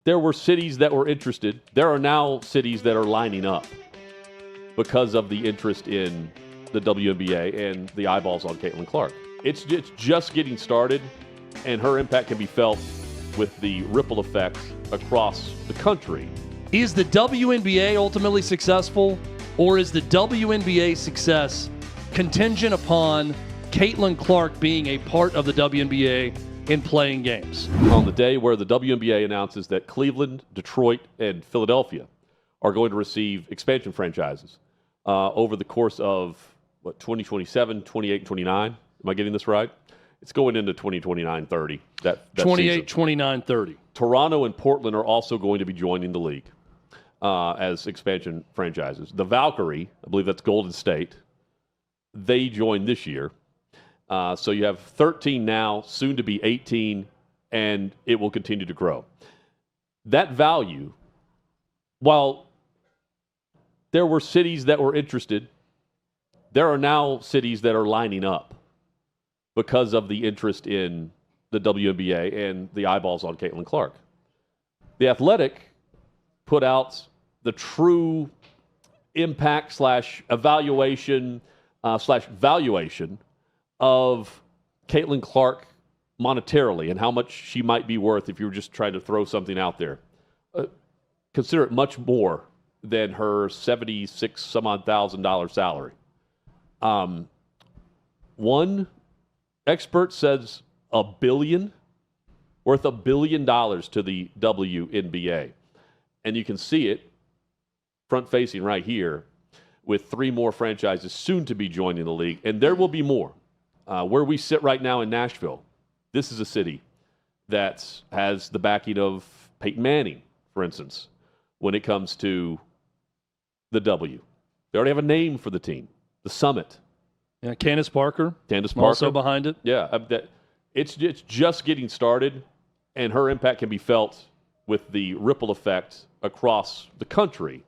there were cities that were interested. There are now cities that are lining up because of the interest in the WNBA and the eyeballs on Caitlin Clark. It's just getting started, and her impact can be felt with the ripple effects across the country. Is the WNBA ultimately successful, or is the WNBA success contingent upon Caitlin Clark being a part of the WNBA in playing games? On the day where the WNBA announces that Cleveland, Detroit, and Philadelphia are going to receive expansion franchises over the course of, 2027, 28, and 29? Am I getting this right? It's going into 2029, 30. That 28, season. 29, 30. Toronto and Portland are also going to be joining the league as expansion franchises. The Valkyrie, I believe that's Golden State, they joined this year. So you have 13 now, soon to be 18, and it will continue to grow. That value, while there were cities that were interested, there are now cities that are lining up because of the interest in the WNBA and the eyeballs on Caitlin Clark. The Athletic put out the true impact / evaluation / valuation of Caitlin Clark monetarily and how much she might be worth if you were just trying to throw something out there. Consider it much more than her $76,000 salary. One expert says worth $1 billion to the WNBA. And you can see it front-facing right here with 3 more franchises soon to be joining the league. And there will be more. Where we sit right now in Nashville, this is a city that has the backing of Peyton Manning, for instance, when it comes to the W. They already have a name for the team, the Summit. Yeah, Candace Parker. Also Also behind it. Yeah, it's just getting started, and her impact can be felt with the ripple effect across the country,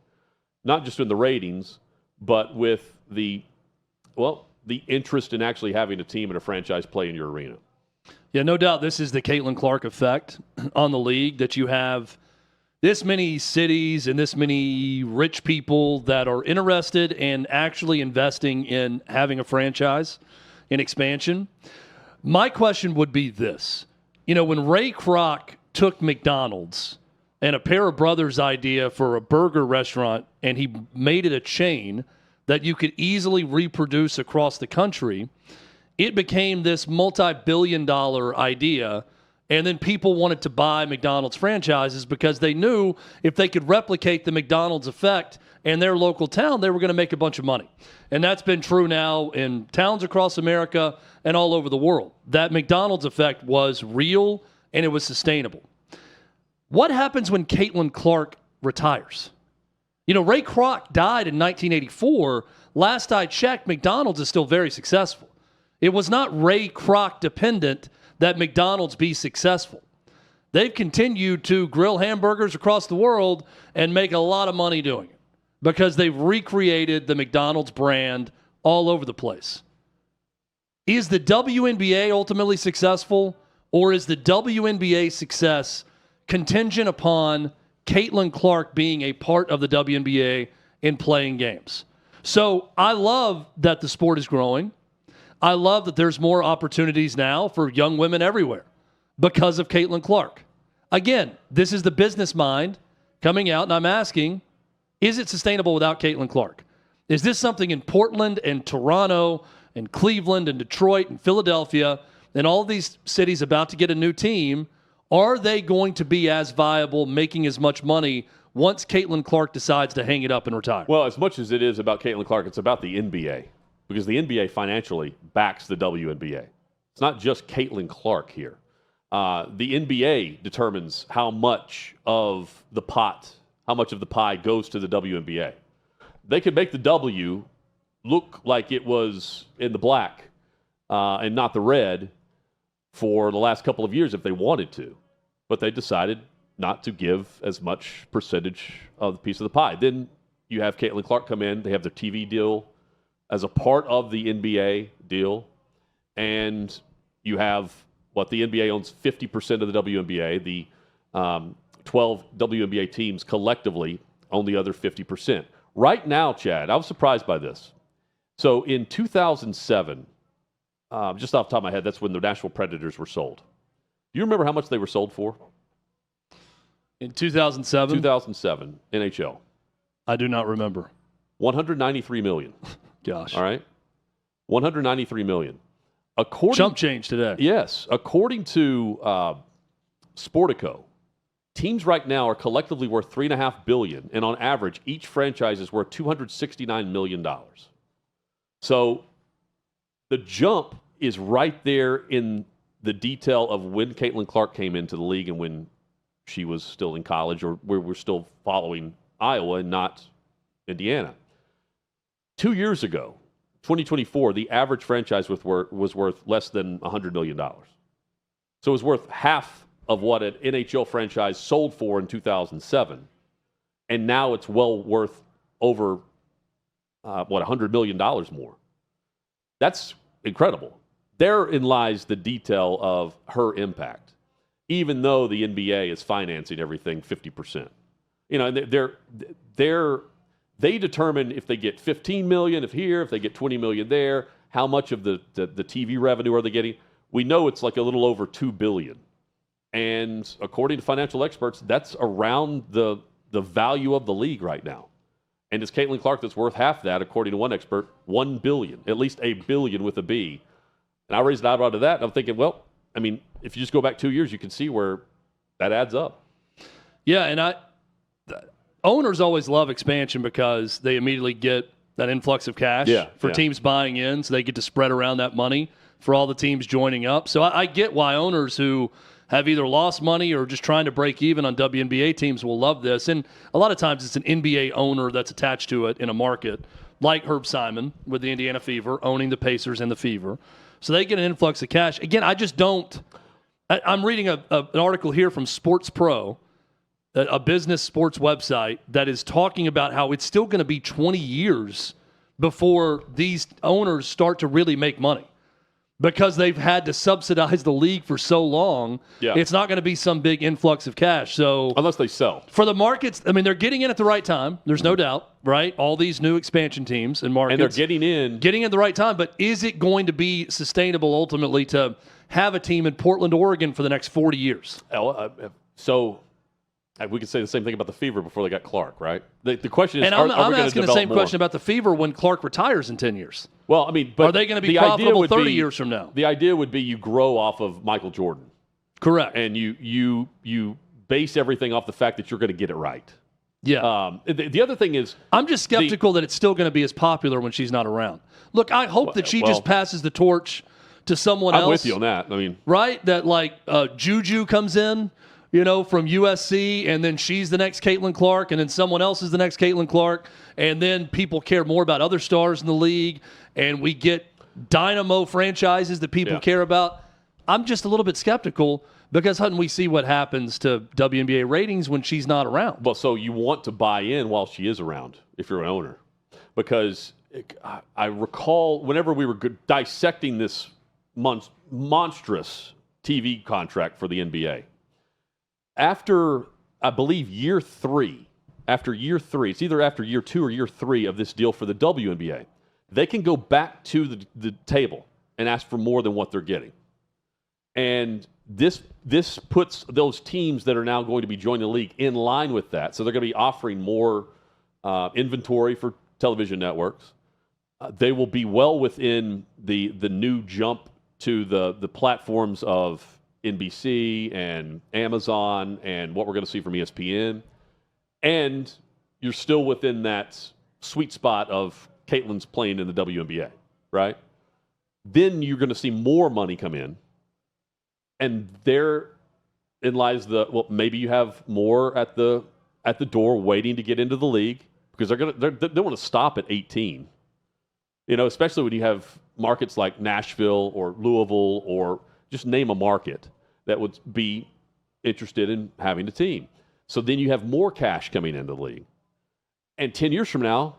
not just in the ratings, but with the interest in actually having a team and a franchise play in your arena. Yeah, no doubt this is the Caitlin Clark effect on the league, that you have this many cities and this many rich people that are interested in actually investing in having a franchise in expansion. My question would be this. When Ray Kroc took McDonald's and a pair of brothers' idea for a burger restaurant, and he made it a chain that you could easily reproduce across the country, it became this multi-billion-dollar idea. And then people wanted to buy McDonald's franchises because they knew if they could replicate the McDonald's effect in their local town, they were going to make a bunch of money. And that's been true now in towns across America and all over the world. That McDonald's effect was real and it was sustainable. What happens when Caitlin Clark retires? Ray Kroc died in 1984. Last I checked, McDonald's is still very successful. It was not Ray Kroc dependent that McDonald's be successful. They've continued to grill hamburgers across the world and make a lot of money doing it because they've recreated the McDonald's brand all over the place. Is the WNBA ultimately successful, or is the WNBA success contingent upon Caitlin Clark being a part of the WNBA in playing games? So I love that the sport is growing. I love that there's more opportunities now for young women everywhere because of Caitlin Clark. Again, this is the business mind coming out, and I'm asking, is it sustainable without Caitlin Clark? Is this something in Portland and Toronto and Cleveland and Detroit and Philadelphia and all these cities about to get a new team, are they going to be as viable, making as much money once Caitlin Clark decides to hang it up and retire? Well, as much as it is about Caitlin Clark, it's about the NBA. Because the NBA financially backs the WNBA. It's not just Caitlin Clark here. The NBA determines how much of the pie goes to the WNBA. They could make the W look like it was in the black and not the red for the last couple of years if they wanted to. But they decided not to give as much percentage of the piece of the pie. Then you have Caitlin Clark come in. They have their TV deal as a part of the NBA deal, and you have the NBA owns 50% of the WNBA. The 12 WNBA teams collectively own the other 50%. Right now, Chad, I was surprised by this. So in 2007, just off the top of my head, that's when the Nashville Predators were sold. Do you remember how much they were sold for? In 2007? 2007, NHL. I do not remember. $193 million. Gosh. All right? $193 million. Chump change today. Yes. According to Sportico, teams right now are collectively worth $3.5 billion, and on average, each franchise is worth $269 million. So the jump is right there in the detail of when Caitlin Clark came into the league and when she was still in college, or where we're still following Iowa and not Indiana. 2 years ago, 2024, the average franchise was worth less than $100 million. So it was worth half of what an NHL franchise sold for in 2007. And now it's well worth over, $100 million more. That's incredible. Therein lies the detail of her impact, even though the NBA is financing everything 50%. You know, they determine if they get $15 million if they get $20 million there, how much of the TV revenue are they getting? We know it's like a little over $2 billion. And according to financial experts, that's around the value of the league right now. And it's Caitlin Clark that's worth half that, according to one expert, $1 billion, at least $1 billion with a B. And I raised an eyebrow to that, and I'm thinking, well, I mean, if you just go back 2 years, you can see where that adds up. Yeah, and owners always love expansion because they immediately get that influx of cash for teams buying in, so they get to spread around that money for all the teams joining up. So I get why owners who have either lost money or just trying to break even on WNBA teams will love this. And a lot of times it's an NBA owner that's attached to it in a market, like Herb Simon with the Indiana Fever, owning the Pacers and the Fever. So they get an influx of cash. Again, I just don't – I'm reading an article here from Sports Pro, a business sports website, that is talking about how it's still going to be 20 years before these owners start to really make money. Because they've had to subsidize the league for so long, it's not going to be some big influx of cash. So unless they sell. For the markets, I mean, they're getting in at the right time. There's no doubt, right? All these new expansion teams and markets. And they're getting in at the right time. But is it going to be sustainable ultimately to have a team in Portland, Oregon for the next 40 years? So we could say the same thing about the Fever before they got Clark, right? The question is, and I'm asking the same question about the Fever when Clark retires in 10 years. Well, I mean, but are they going to be profitable 30 years from now? The idea would be you grow off of Michael Jordan. Correct. And you base everything off the fact that you're going to get it right. Yeah. The other thing is, I'm just skeptical that it's still going to be as popular when she's not around. Look, I hope that she just passes the torch to someone else. I'm with you on that. I mean, right? That like Juju comes in, from USC, and then she's the next Caitlin Clark, and then someone else is the next Caitlin Clark, and then people care more about other stars in the league, and we get dynamo franchises that people care about. I'm just a little bit skeptical because, Hutton, we see what happens to WNBA ratings when she's not around. Well, so you want to buy in while she is around if you're an owner. Because I recall whenever we were dissecting this monstrous TV contract for the NBA, after, I believe, year three, it's either after year 2 or year 3 of this deal for the WNBA, they can go back to the table and ask for more than what they're getting. And this puts those teams that are now going to be joining the league in line with that. So they're going to be offering more inventory for television networks. They will be well within the new jump to the platforms of NBC and Amazon and what we're going to see from ESPN. And you're still within that sweet spot of Caitlin's playing in the WNBA, right? Then you're going to see more money come in. And therein lies maybe you have more at the door waiting to get into the league because they want to stop at 18. Especially when you have markets like Nashville or Louisville or just name a market that would be interested in having a team. So then you have more cash coming into the league. And 10 years from now,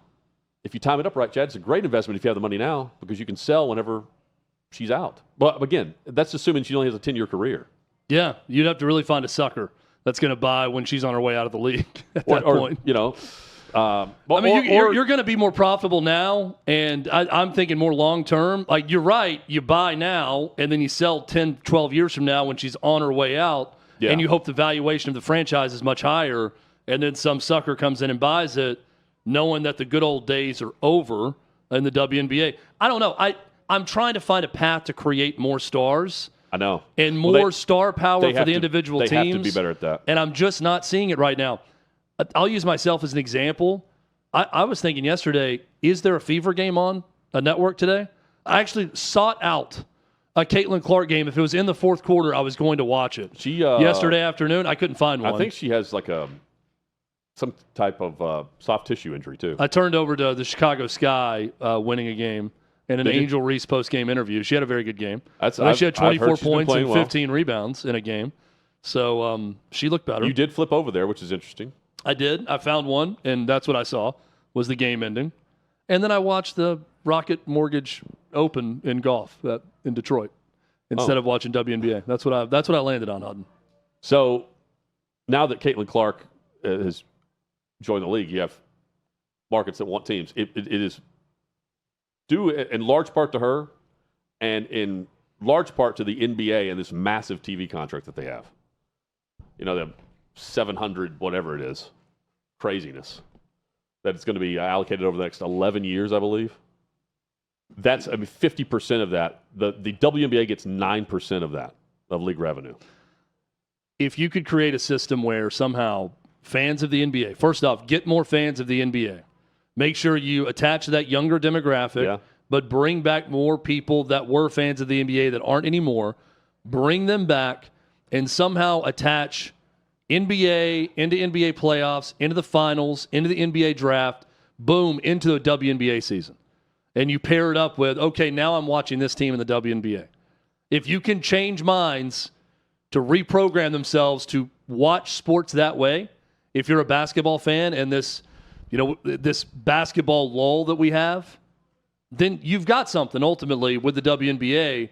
if you time it up right, Chad, it's a great investment if you have the money now because you can sell whenever she's out. But again, that's assuming she only has a 10-year career. Yeah, you'd have to really find a sucker that's going to buy when she's on her way out of the league at that point. You know, I mean, you're going to be more profitable now, and I'm thinking more long term. Like, you're right, you buy now, and then you sell 10, 12 years from now when she's on her way out, and you hope the valuation of the franchise is much higher, and then some sucker comes in and buys it, knowing that the good old days are over in the WNBA. I don't know. I'm trying to find a path to create more stars. I know. And more star power for the individual teams. They have to be better at that. And I'm just not seeing it right now. I'll use myself as an example. I was thinking yesterday, is there a Fever game on a network today? I actually sought out a Caitlin Clark game. If it was in the fourth quarter, I was going to watch it. Yesterday afternoon, I couldn't find one. I think she has like some type of soft tissue injury, too. I turned over to the Chicago Sky winning a game in an Angel Reese post-game interview. She had a very good game. She had 24 points and 15 rebounds in a game. So she looked better. You did flip over there, which is interesting. I did. I found one, and that's what I saw was the game ending. And then I watched the Rocket Mortgage Open in golf in Detroit instead of watching WNBA. That's what I landed on, Hutton. So now that Caitlin Clark has joined the league, you have markets that want teams. It is due in large part to her and in large part to the NBA and this massive TV contract that they have. You know, the 700, whatever it is, craziness that it's going to be allocated over the next 11 years, I believe. That's, 50% of that. The WNBA gets 9% of that, of league revenue. If you could create a system where somehow fans of the NBA, first off, get more fans of the NBA. Make sure you attach to that younger demographic, but bring back more people that were fans of the NBA that aren't anymore. Bring them back and somehow attach NBA into NBA playoffs, into the finals, into the NBA draft, boom, into the WNBA season. And you pair it up with, okay, now I'm watching this team in the WNBA. If you can change minds to reprogram themselves to watch sports that way, if you're a basketball fan and this basketball lull that we have, then you've got something ultimately with the WNBA.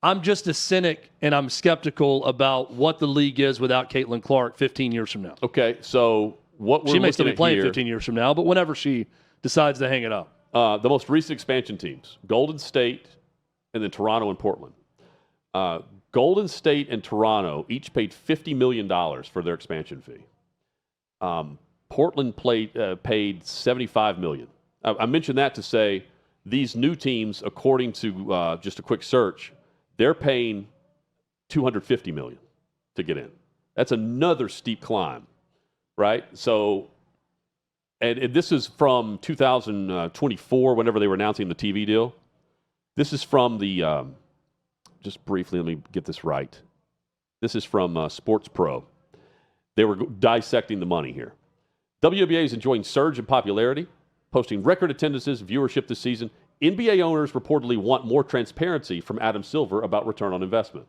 I'm just a cynic, and I'm skeptical about what the league is without Caitlin Clark 15 years from now. Okay, so what we're she may still be playing here, 15 years from now, but whenever she decides to hang it up. The most recent expansion teams, Golden State and then Toronto and Portland. Golden State and Toronto each paid $50 million for their expansion fee. Portland paid $75 million. I mentioned that to say these new teams, according to just a quick search, they're paying $250 million to get in. That's another steep climb, right? So, and this is from 2024, whenever they were announcing the TV deal. This is from the, just briefly, let me get this right. This is from Sports Pro. They were dissecting the money here. WNBA is enjoying surge in popularity, posting record attendances, viewership this season. NBA owners reportedly want more transparency from Adam Silver about return on investment.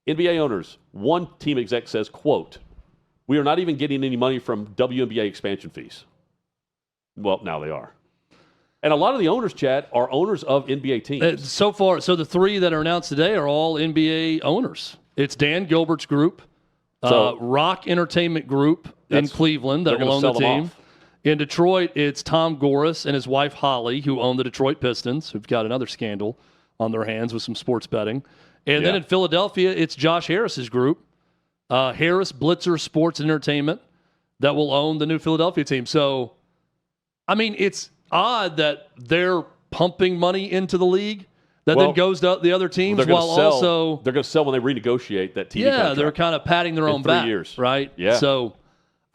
NBA owners, one team exec says, quote, "We are not even getting any money from WNBA expansion fees." Well, now they are. And a lot of the owners, Chad, are owners of NBA teams. So far, so the three that are announced today are all NBA owners. It's Dan Gilbert's group, Rock Entertainment Group in Cleveland that will own the team. In Detroit, it's Tom Gores and his wife Holly, who own the Detroit Pistons, who've got another scandal on their hands with some sports betting. And then in Philadelphia, it's Josh Harris's group, Harris Blitzer Sports and Entertainment, that will own the new Philadelphia team. So, I mean, it's odd that they're pumping money into the league that then goes to the other teams they're also... They're going to sell when they renegotiate that TV contract. They're kind of patting their own back. 3 years. Right? Yeah. So...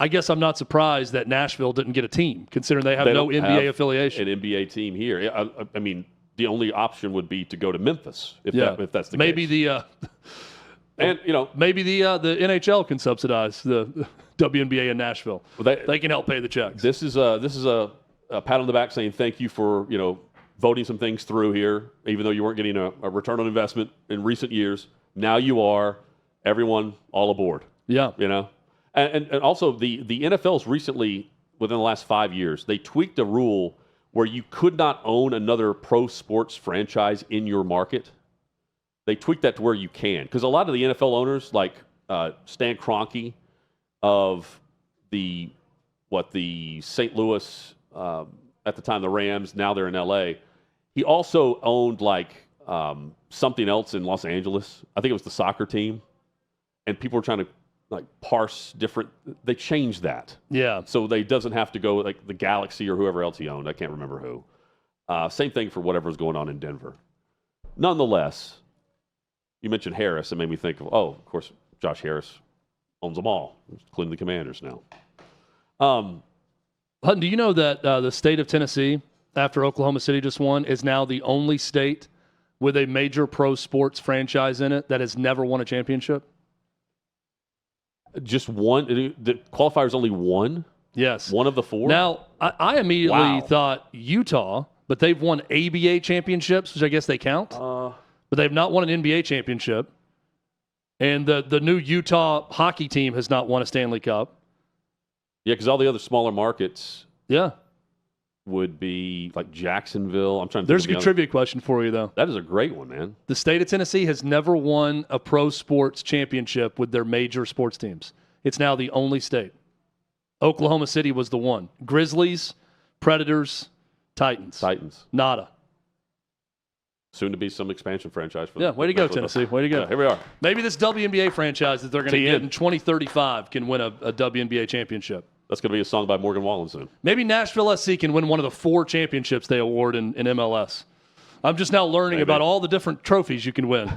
I guess I'm not surprised that Nashville didn't get a team, considering they have no NBA affiliation. An NBA team here. I mean, the only option would be to go to Memphis if that's the maybe case. Maybe the NHL can subsidize the WNBA in Nashville. Well, they can help pay the checks. This is a pat on the back saying thank you for voting some things through here, even though you weren't getting a return on investment in recent years. Now you are. Everyone all aboard. Yeah. And also, the NFL's recently, within the last 5 years, they tweaked a rule where you could not own another pro sports franchise in your market. They tweaked that to where you can. Because a lot of the NFL owners, like Stan Kroenke of the St. Louis, at the time the Rams, now they're in L.A., he also owned something else in Los Angeles. I think it was the soccer team. And people were trying to parse different. They changed that. Yeah. So they doesn't have to go like the Galaxy or whoever else he owned. I can't remember who. Same thing for whatever was going on in Denver. Nonetheless, you mentioned Harris. It made me think of course, Josh Harris owns them all, including the Commanders now. Hutton, do you know that the state of Tennessee, after Oklahoma City just won, is now the only state with a major pro sports franchise in it that has never won a championship? Just one? The qualifier's only one? Yes. One of the four? Now, I immediately thought Utah, but they've won ABA championships, which I guess they count. But they've not won an NBA championship. And the new Utah hockey team has not won a Stanley Cup. Yeah, because all the other smaller markets would be like Jacksonville. I'm trying to There's a good trivia question for you, though. That is a great one, man. The state of Tennessee has never won a pro sports championship with their major sports teams. It's now the only state. Oklahoma City was the one. Grizzlies, Predators, Titans. Nada. Soon to be some expansion franchise for them. Yeah, way to go, Tennessee. Way to go. Yeah, here we are. Maybe this WNBA franchise that they're going to get in 2035 can win a WNBA championship. That's going to be a song by Morgan Wallen soon. Maybe Nashville SC can win one of the 4 championships they award in MLS. I'm just now learning about all the different trophies you can win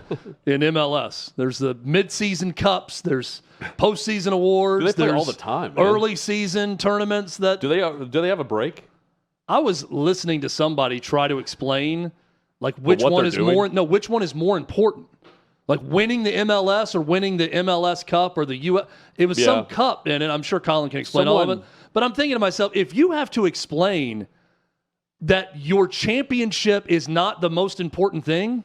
in MLS. There's the mid-season cups. There's postseason awards. They play all the time, man. Early season tournaments. Do they have a break? I was listening to somebody try to explain which one is more important. Like winning the MLS or winning the MLS Cup or the U.S. It was some cup in it. I'm sure Colin can explain all of it. But I'm thinking to myself, if you have to explain that your championship is not the most important thing,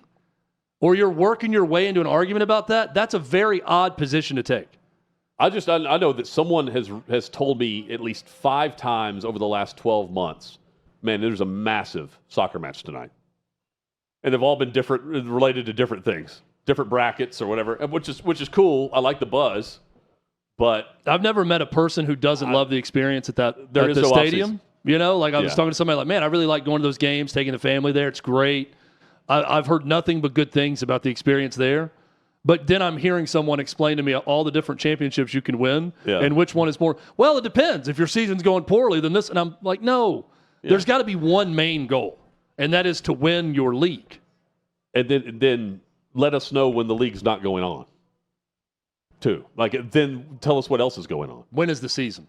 or you're working your way into an argument about that, that's a very odd position to take. I know that someone has told me at least 5 times over the last 12 months, man, there's a massive soccer match tonight. And they've all been related to different things. Different brackets or whatever, which is cool. I like the buzz, but I've never met a person who doesn't love the experience at the stadium. I was talking to somebody man, I really like going to those games, taking the family there. It's great. I've heard nothing but good things about the experience there. But then I'm hearing someone explain to me all the different championships you can win and which one is more. Well, it depends. If your season's going poorly, then this. And I'm like, no, there's got to be one main goal, and that is to win your league. And then let us know when the league's not going on, too. Then tell us what else is going on. When is the season?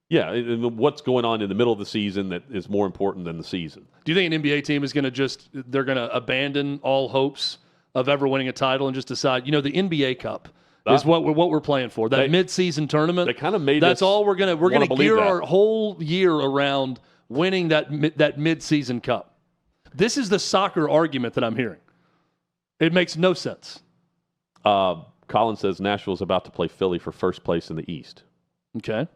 Yeah, and what's going on in the middle of the season that is more important than the season. Do you think an NBA team is going to abandon all hopes of ever winning a title and just decide, the NBA Cup is what we're playing for, that mid-season tournament? They kind of made that's all we're going to gear our whole year around winning that mid-season cup. This is the soccer argument that I'm hearing. It makes no sense. Colin says Nashville's about to play Philly for first place in the East. Okay.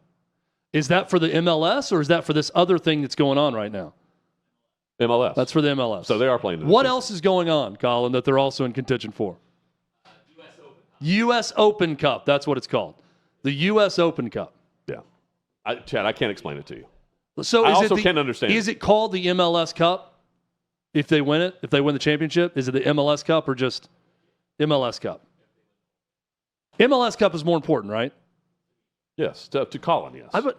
Is that for the MLS or is that for this other thing that's going on right now? MLS. That's for the MLS. So they are playing. What else is going on, Colin, that they're also in contention for? U.S. Open. U.S. Open Cup. That's what it's called. The U.S. Open Cup. Yeah. Chad, I can't explain it to you. So I also can't understand. Is it called the MLS Cup? If they win it, if they win the championship, is it the MLS Cup or just MLS Cup? MLS Cup is more important, right? Yes, to Colin, yes.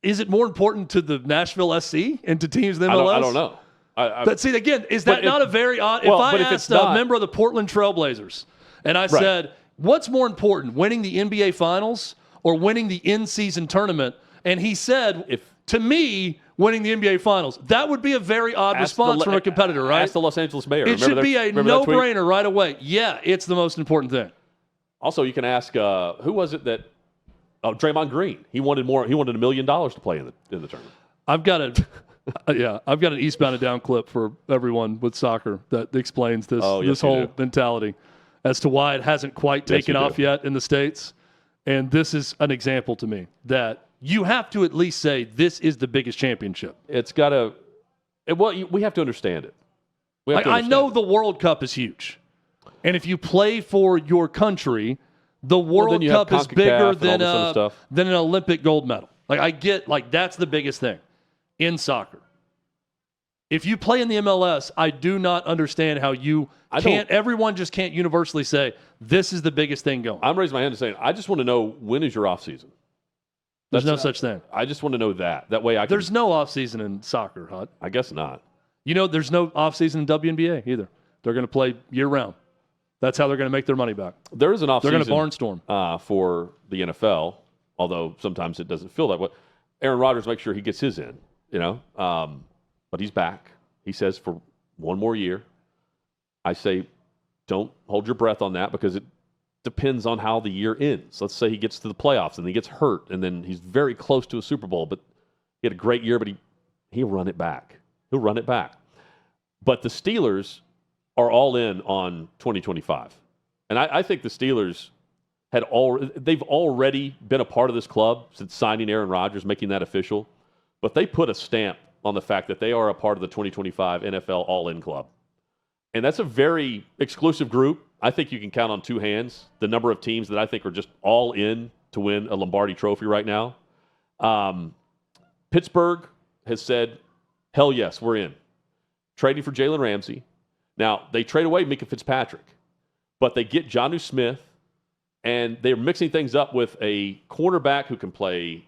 Is it more important to the Nashville SC and to teams in the MLS? I don't know. But see, again, is that not a very odd... If I asked a member of the Portland Trailblazers and I said, what's more important, winning the NBA Finals or winning the in-season tournament? And he said, to me... winning the NBA Finals. That would be a very odd response from a competitor, right? Ask the Los Angeles mayor. It should be a no-brainer right away. Yeah, it's the most important thing. Also, you can ask, who was it that... Oh, Draymond Green. He wanted more. He wanted $1 million to play in the tournament. I've got an Eastbound and Down clip for everyone with soccer that explains this whole mentality as to why it hasn't quite taken off yet in the States. And this is an example to me that you have to at least say this is the biggest championship. It's got to. Well, we have to understand it. I know the World Cup is huge, and if you play for your country, the World then you have Cup is CONCACAF bigger and all this other stuff. than an Olympic gold medal. Like, I get, like, that's the biggest thing in soccer. If you play in the MLS, I do not understand how everyone just can't universally say, this is the biggest thing going. I'm raising my hand and saying, I just want to know, when is your off season? There's no such thing. I just want to know that. That way There's no off season in soccer, Hut. I guess not. There's no off season in WNBA either. They're going to play year round. That's how they're going to make their money back. There is an off season. They're going to barnstorm for the NFL, although sometimes it doesn't feel that way. Aaron Rodgers makes sure he gets his in, but he's back. He says for one more year. I say, don't hold your breath on that, because it depends on how the year ends. Let's say he gets to the playoffs and he gets hurt, and then he's very close to a Super Bowl, but he had a great year, but he'll run it back. He'll run it back. But the Steelers are all in on 2025. And I think the Steelers they've already been a part of this club since signing Aaron Rodgers, making that official. But they put a stamp on the fact that they are a part of the 2025 NFL All-In Club. And that's a very exclusive group. I think you can count on two hands the number of teams that I think are just all in to win a Lombardi trophy right now. Pittsburgh has said, hell yes, we're in. Trading for Jalen Ramsey. Now, they trade away Mika Fitzpatrick, but they get Jonnu Smith, and they're mixing things up with a cornerback who can play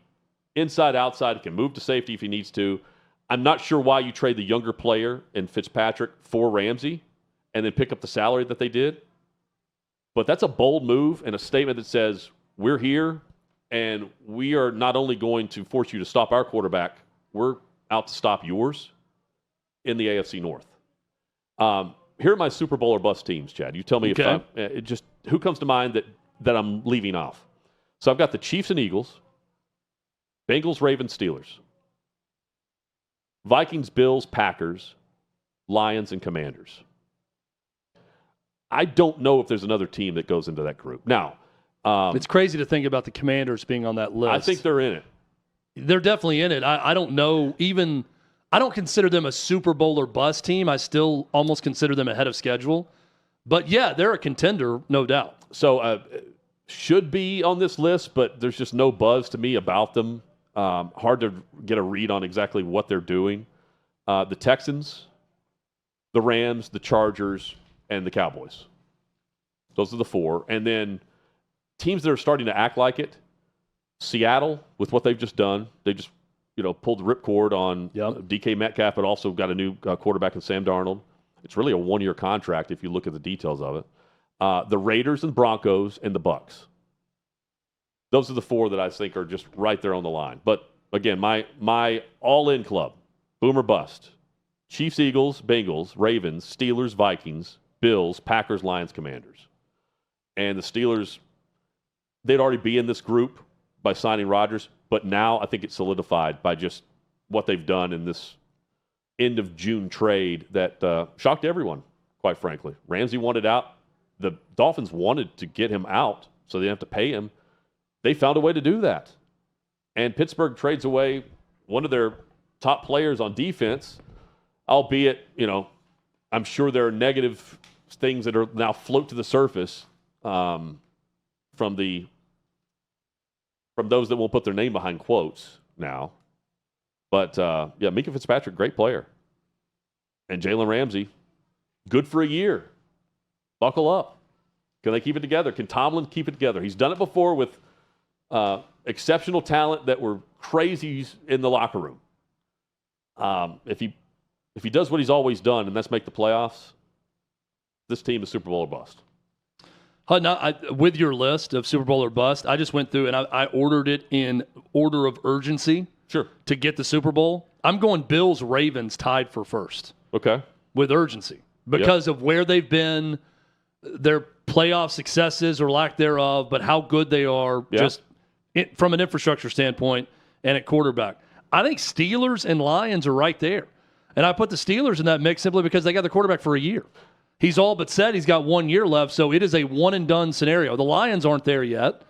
inside, outside, can move to safety if he needs to. I'm not sure why you trade the younger player in Fitzpatrick for Ramsey and then pick up the salary that they did. But that's a bold move and a statement that says, we're here, and we are not only going to force you to stop our quarterback, we're out to stop yours in the AFC North. Here are my Super Bowl or bust teams, Chad. You tell me if who comes to mind that I'm leaving off. So I've got the Chiefs and Eagles, Bengals, Ravens, Steelers, Vikings, Bills, Packers, Lions, and Commanders. I don't know if there's another team that goes into that group. Now, it's crazy to think about the Commanders being on that list. I think they're in it. They're definitely in it. I don't know. I don't consider them a Super Bowl or bust team. I still almost consider them ahead of schedule. But, yeah, they're a contender, no doubt. So, should be on this list, but there's just no buzz to me about them. Hard to get a read on exactly what they're doing. The Texans, the Rams, the Chargers, and the Cowboys. Those are the four. And then teams that are starting to act like it, Seattle, with what they've just done. They just pulled the ripcord on DK Metcalf, but also got a new quarterback in Sam Darnold. It's really a one-year contract if you look at the details of it. The Raiders and Broncos and the Bucks. Those are the four that I think are just right there on the line. But, again, my all-in club, boom or bust, Chiefs, Eagles, Bengals, Ravens, Steelers, Vikings, Bills, Packers, Lions, Commanders. And the Steelers, they'd already be in this group by signing Rodgers, but now I think it's solidified by just what they've done in this end of June trade that shocked everyone, quite frankly. Ramsey wanted out. The Dolphins wanted to get him out so they didn't have to pay him. They found a way to do that. And Pittsburgh trades away one of their top players on defense, albeit, I'm sure there are negative things that are now float to the surface from those that won't put their name behind quotes now. But, Mika Fitzpatrick, great player. And Jalen Ramsey, good for a year. Buckle up. Can they keep it together? Can Tomlin keep it together? He's done it before with exceptional talent that were crazies in the locker room. If he does what he's always done, and that's make the playoffs, this team is Super Bowl or bust. With your list of Super Bowl or bust, I just went through and I ordered it in order of urgency. Sure. To get the Super Bowl. I'm going Bills, Ravens tied for first. Okay. With urgency because of where they've been, their playoff successes or lack thereof, but how good they are just from an infrastructure standpoint and at quarterback. I think Steelers and Lions are right there. And I put the Steelers in that mix simply because they got the quarterback for a year. He's all but said he's got 1 year left, so it is a one-and-done scenario. The Lions aren't there yet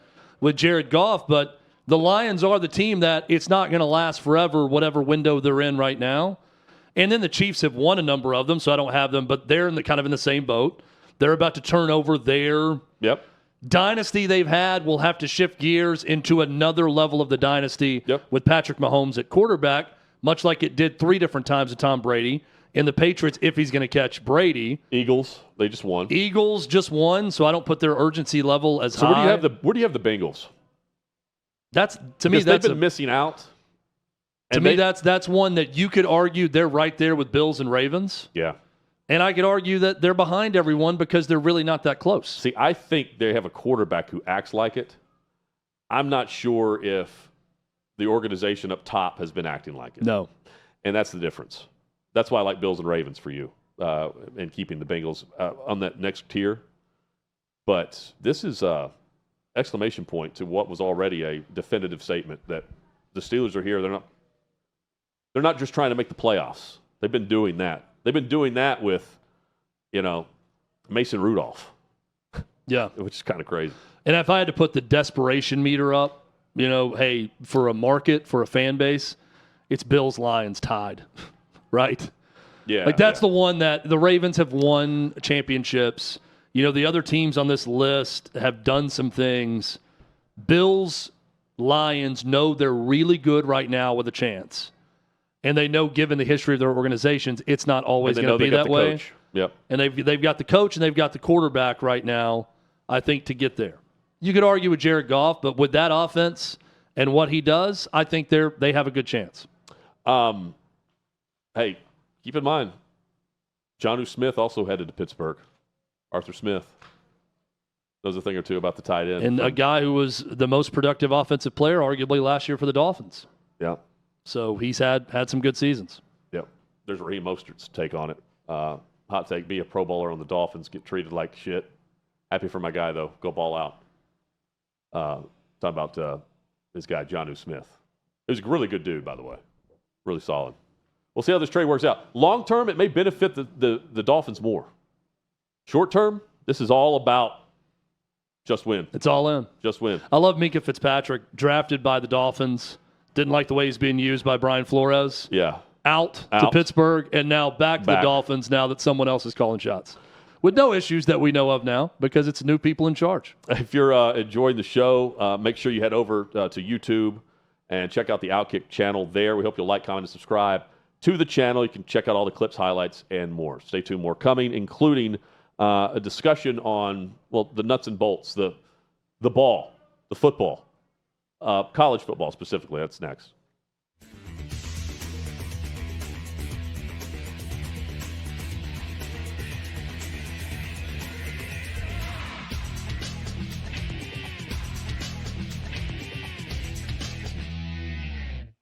with Jared Goff, but the Lions are the team that it's not going to last forever, whatever window they're in right now. And then the Chiefs have won a number of them, so I don't have them, but they're kind of in the same boat. They're about to turn over their dynasty they've had will have to shift gears into another level of the dynasty with Patrick Mahomes at quarterback, much like it did 3 different times with Tom Brady. And the Patriots, if he's going to catch Brady. Eagles, they just won. Eagles just won, so I don't put their urgency level as high. So where do you have the Bengals? They've been missing out. To me, that's one that you could argue they're right there with Bills and Ravens. Yeah. And I could argue that they're behind everyone because they're really not that close. See, I think they have a quarterback who acts like it. I'm not sure if the organization up top has been acting like it. No. And that's the difference. That's why I like Bills and Ravens for you and keeping the Bengals on that next tier. But this is an exclamation point to what was already a definitive statement that the Steelers are here. They're not just trying to make the playoffs. They've been doing that. They've been doing that with, Mason Rudolph. Yeah. Which is kind of crazy. And if I had to put the desperation meter up, hey, for a market, for a fan base, it's Bills-Lions tied. Right? Yeah. That's the one that the Ravens have won championships. The other teams on this list have done some things. Bills, Lions know they're really good right now with a chance. And they know, given the history of their organizations, it's not always going to be that way. Coach. Yep. And they've got the coach and they've got the quarterback right now, I think, to get there. You could argue with Jared Goff, but with that offense and what he does, I think they have a good chance. Hey, keep in mind, Jonnu Smith also headed to Pittsburgh. Arthur Smith knows a thing or two about the tight end. And a guy who was the most productive offensive player, arguably, last year for the Dolphins. Yeah. So he's had some good seasons. Yep. There's Raheem Mostert's take on it. Hot take, be a Pro Bowler on the Dolphins, get treated like shit. Happy for my guy, though. Go ball out. Talking about this guy, Jonnu Smith. He was a really good dude, by the way. Really solid. We'll see how this trade works out. Long term, it may benefit the Dolphins more. Short term, this is all about just win. It's all in. Just win. I love Minkah Fitzpatrick, drafted by the Dolphins. Didn't like the way he's being used by Brian Flores. Yeah. Out to Pittsburgh, and now back to the Dolphins now that someone else is calling shots. With no issues that we know of now because it's new people in charge. If you're enjoying the show, make sure you head over to YouTube and check out the OutKick channel there. We hope you'll like, comment, and subscribe to the channel. You can check out all the clips, highlights, and more. Stay tuned. More coming, including a discussion on, the nuts and bolts, the ball, the football, college football specifically. That's next.